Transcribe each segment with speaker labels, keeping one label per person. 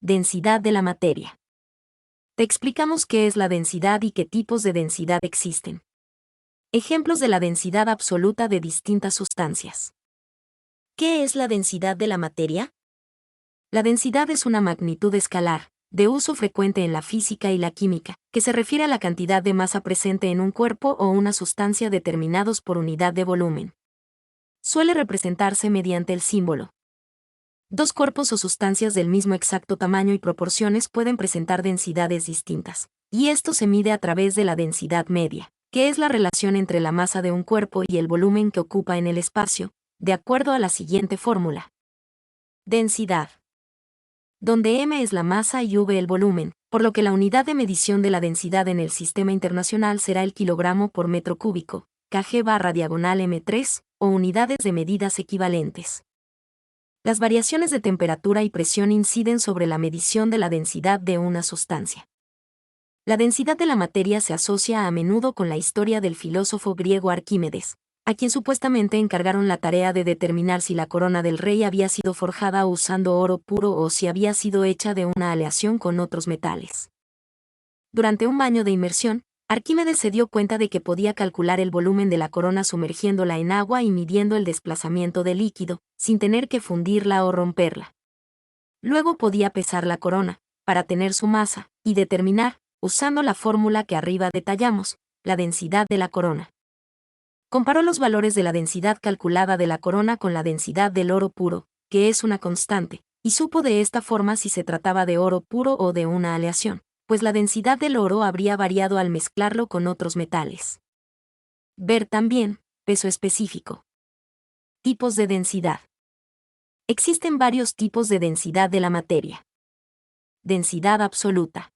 Speaker 1: Densidad de la materia. Te explicamos qué es la densidad y qué tipos de densidad existen. Ejemplos de la densidad absoluta de distintas sustancias. ¿Qué es la densidad de la materia? La densidad es una magnitud escalar, de uso frecuente en la física y la química, que se refiere a la cantidad de masa presente en un cuerpo o una sustancia determinados por unidad de volumen. Suele representarse mediante el símbolo. Dos cuerpos o sustancias del mismo exacto tamaño y proporciones pueden presentar densidades distintas, y esto se mide a través de la densidad media, que es la relación entre la masa de un cuerpo y el volumen que ocupa en el espacio, de acuerdo a la siguiente fórmula. Densidad. Donde m es la masa y v el volumen, por lo que la unidad de medición de la densidad en el sistema internacional será el kilogramo por metro cúbico, kg/m3, o unidades de medidas equivalentes. Las variaciones de temperatura y presión inciden sobre la medición de la densidad de una sustancia. La densidad de la materia se asocia a menudo con la historia del filósofo griego Arquímedes, a quien supuestamente encargaron la tarea de determinar si la corona del rey había sido forjada usando oro puro o si había sido hecha de una aleación con otros metales. Durante un baño de inmersión, Arquímedes se dio cuenta de que podía calcular el volumen de la corona sumergiéndola en agua y midiendo el desplazamiento del líquido, sin tener que fundirla o romperla. Luego podía pesar la corona, para tener su masa, y determinar, usando la fórmula que arriba detallamos, la densidad de la corona. Comparó los valores de la densidad calculada de la corona con la densidad del oro puro, que es una constante, y supo de esta forma si se trataba de oro puro o de una aleación, pues la densidad del oro habría variado al mezclarlo con otros metales. Ver también, peso específico. Tipos de densidad. Existen varios tipos de densidad de la materia. Densidad absoluta.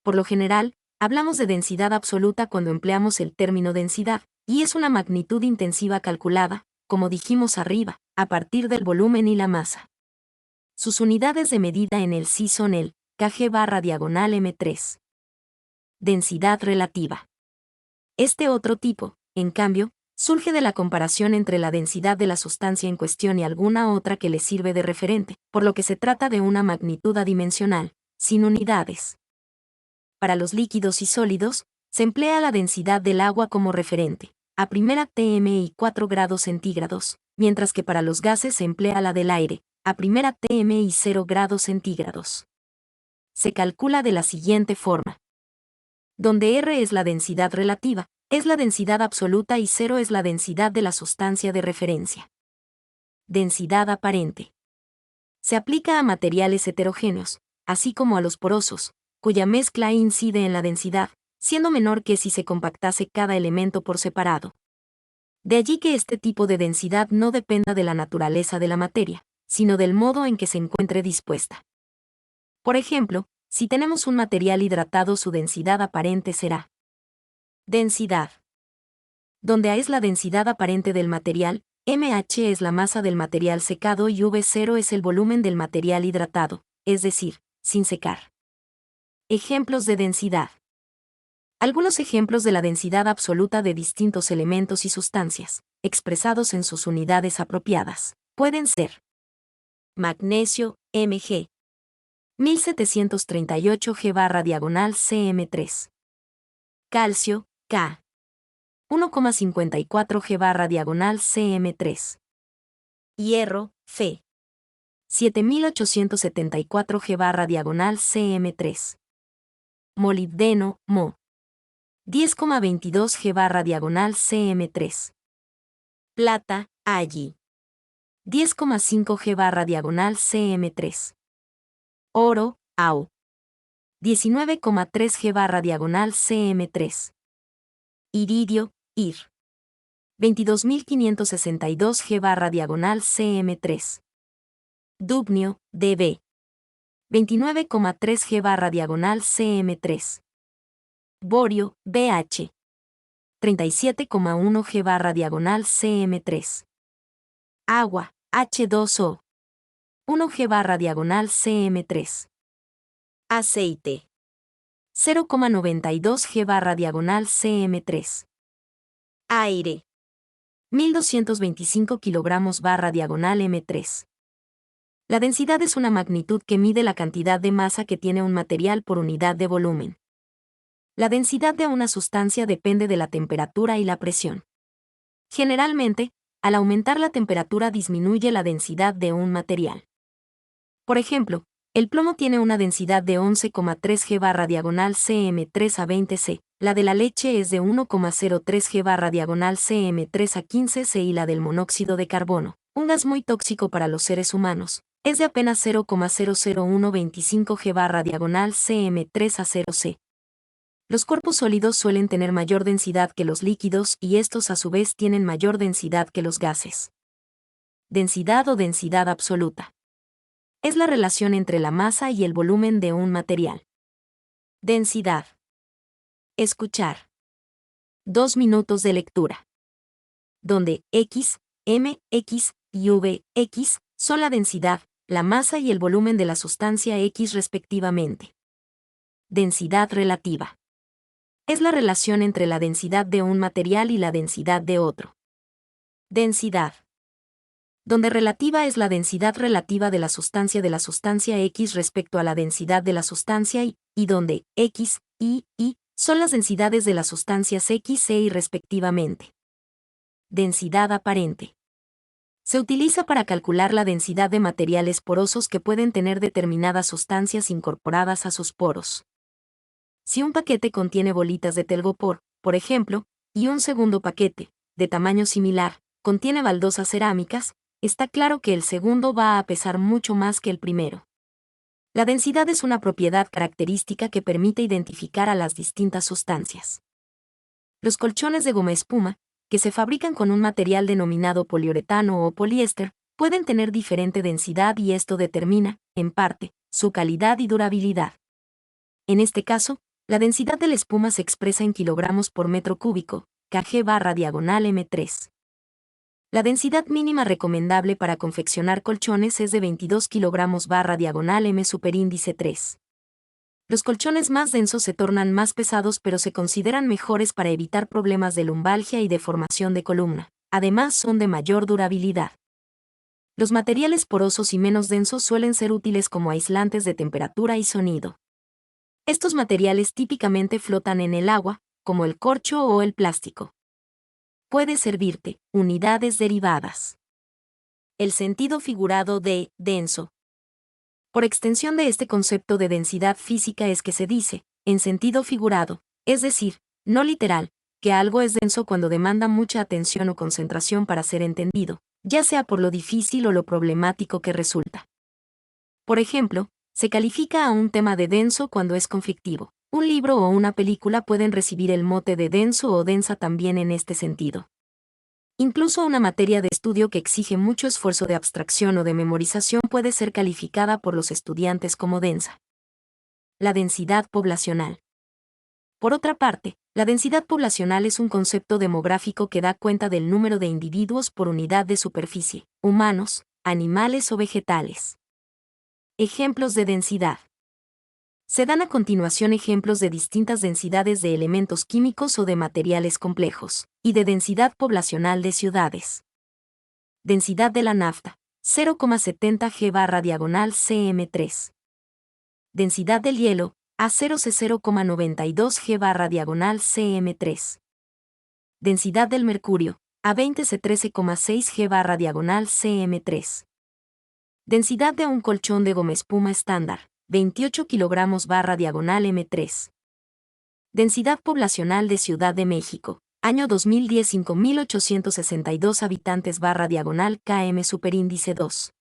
Speaker 1: Por lo general, hablamos de densidad absoluta cuando empleamos el término densidad, y es una magnitud intensiva calculada, como dijimos arriba, a partir del volumen y la masa. Sus unidades de medida en el SI son el kg/m3. Densidad relativa. Este otro tipo, en cambio, surge de la comparación entre la densidad de la sustancia en cuestión y alguna otra que le sirve de referente, por lo que se trata de una magnitud adimensional, sin unidades. Para los líquidos y sólidos, se emplea la densidad del agua como referente, a primera TMI 4 grados centígrados, mientras que para los gases se emplea la del aire, a primera TMI 0 grados centígrados. Se calcula de la siguiente forma. Donde R es la densidad relativa, es la densidad absoluta y 0 es la densidad de la sustancia de referencia. Densidad aparente. Se aplica a materiales heterogéneos, así como a los porosos, cuya mezcla incide en la densidad, siendo menor que si se compactase cada elemento por separado. De allí que este tipo de densidad no dependa de la naturaleza de la materia, sino del modo en que se encuentre dispuesta. Por ejemplo, si tenemos un material hidratado, su densidad aparente será densidad. Donde A es la densidad aparente del material, mH es la masa del material secado y V0 es el volumen del material hidratado, es decir, sin secar. Ejemplos de densidad. Algunos ejemplos de la densidad absoluta de distintos elementos y sustancias, expresados en sus unidades apropiadas, pueden ser: magnesio, Mg. 1738 G/cm3. Calcio, K. 1,54 G/cm3. Hierro, Fe. 7874 G/cm3. Molibdeno, Mo. 10,22 G/cm3. Plata, Ag. 10,5 G/cm3. Oro, Au. 19,3 G/cm3. Iridio, Ir. 22.562 G/cm3. Dubnio, Db. 29,3 G/cm3. Borio, Bh. 37,1 G/cm3. Agua, H2O. 1 G/cm3. Aceite. 0,92 G/cm3. Aire. 1225 kg/m3. La densidad es una magnitud que mide la cantidad de masa que tiene un material por unidad de volumen. La densidad de una sustancia depende de la temperatura y la presión. Generalmente, al aumentar la temperatura disminuye la densidad de un material. Por ejemplo, el plomo tiene una densidad de 11,3 G/cm3 a 20 C, la de la leche es de 1,03 G/cm3 a 15 C y la del monóxido de carbono, un gas muy tóxico para los seres humanos, es de apenas 0,00125 G/cm3 a 0 C. Los cuerpos sólidos suelen tener mayor densidad que los líquidos y estos a su vez tienen mayor densidad que los gases. Densidad o densidad absoluta. Es la relación entre la masa y el volumen de un material. Densidad. Escuchar. 2 minutos de lectura. Donde X, M, X y V, X son la densidad, la masa y el volumen de la sustancia X respectivamente. Densidad relativa. Es la relación entre la densidad de un material y la densidad de otro. Densidad. Donde relativa es la densidad relativa de la sustancia X respecto a la densidad de la sustancia y donde X, Y son las densidades de las sustancias X e Y respectivamente. Densidad aparente. Se utiliza para calcular la densidad de materiales porosos que pueden tener determinadas sustancias incorporadas a sus poros. Si un paquete contiene bolitas de telgopor, por ejemplo, y un segundo paquete, de tamaño similar, contiene baldosas cerámicas, está claro que el segundo va a pesar mucho más que el primero. La densidad es una propiedad característica que permite identificar a las distintas sustancias. Los colchones de goma espuma, que se fabrican con un material denominado poliuretano o poliéster, pueden tener diferente densidad y esto determina, en parte, su calidad y durabilidad. En este caso, la densidad de la espuma se expresa en kilogramos por metro cúbico, kg/m3. La densidad mínima recomendable para confeccionar colchones es de 22 kg/m superíndice 3. Los colchones más densos se tornan más pesados pero se consideran mejores para evitar problemas de lumbalgia y deformación de columna. Además son de mayor durabilidad. Los materiales porosos y menos densos suelen ser útiles como aislantes de temperatura y sonido. Estos materiales típicamente flotan en el agua, como el corcho o el plástico. Puede servirte, unidades derivadas. El sentido figurado de denso. Por extensión de este concepto de densidad física es que se dice, en sentido figurado, es decir, no literal, que algo es denso cuando demanda mucha atención o concentración para ser entendido, ya sea por lo difícil o lo problemático que resulta. Por ejemplo, se califica a un tema de denso cuando es conflictivo. Un libro o una película pueden recibir el mote de denso o densa también en este sentido. Incluso una materia de estudio que exige mucho esfuerzo de abstracción o de memorización puede ser calificada por los estudiantes como densa. La densidad poblacional. Por otra parte, la densidad poblacional es un concepto demográfico que da cuenta del número de individuos por unidad de superficie, humanos, animales o vegetales. Ejemplos de densidad. Se dan a continuación ejemplos de distintas densidades de elementos químicos o de materiales complejos, y de densidad poblacional de ciudades. Densidad de la nafta, 0,70 G/cm3. Densidad del hielo, A0C 0,92 G/cm3. Densidad del mercurio, A20C 13,6 G/cm3. Densidad de un colchón de goma espuma estándar, 28 kg/m3. Densidad poblacional de Ciudad de México, año 2010 5.862 habitantes/km superíndice 2.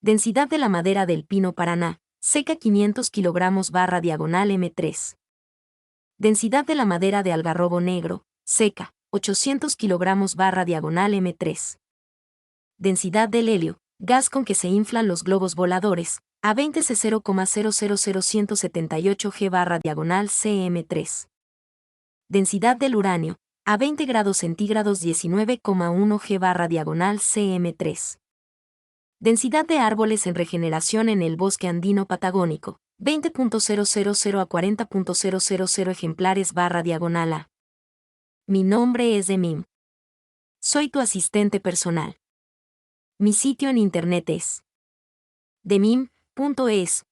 Speaker 1: Densidad de la madera del pino Paraná, seca 500 kg/m3. Densidad de la madera de algarrobo negro, seca, 800 kg/m3. Densidad del helio, gas con que se inflan los globos voladores, A20C 0,000178 G/cm3. Densidad del uranio, a 20 grados centígrados 19,1 G/cm3. Densidad de árboles en regeneración en el bosque andino patagónico, 20.000 a 40.000 ejemplares/A. Mi nombre es Demim. Soy tu asistente personal. Mi sitio en internet es demim.es.tl.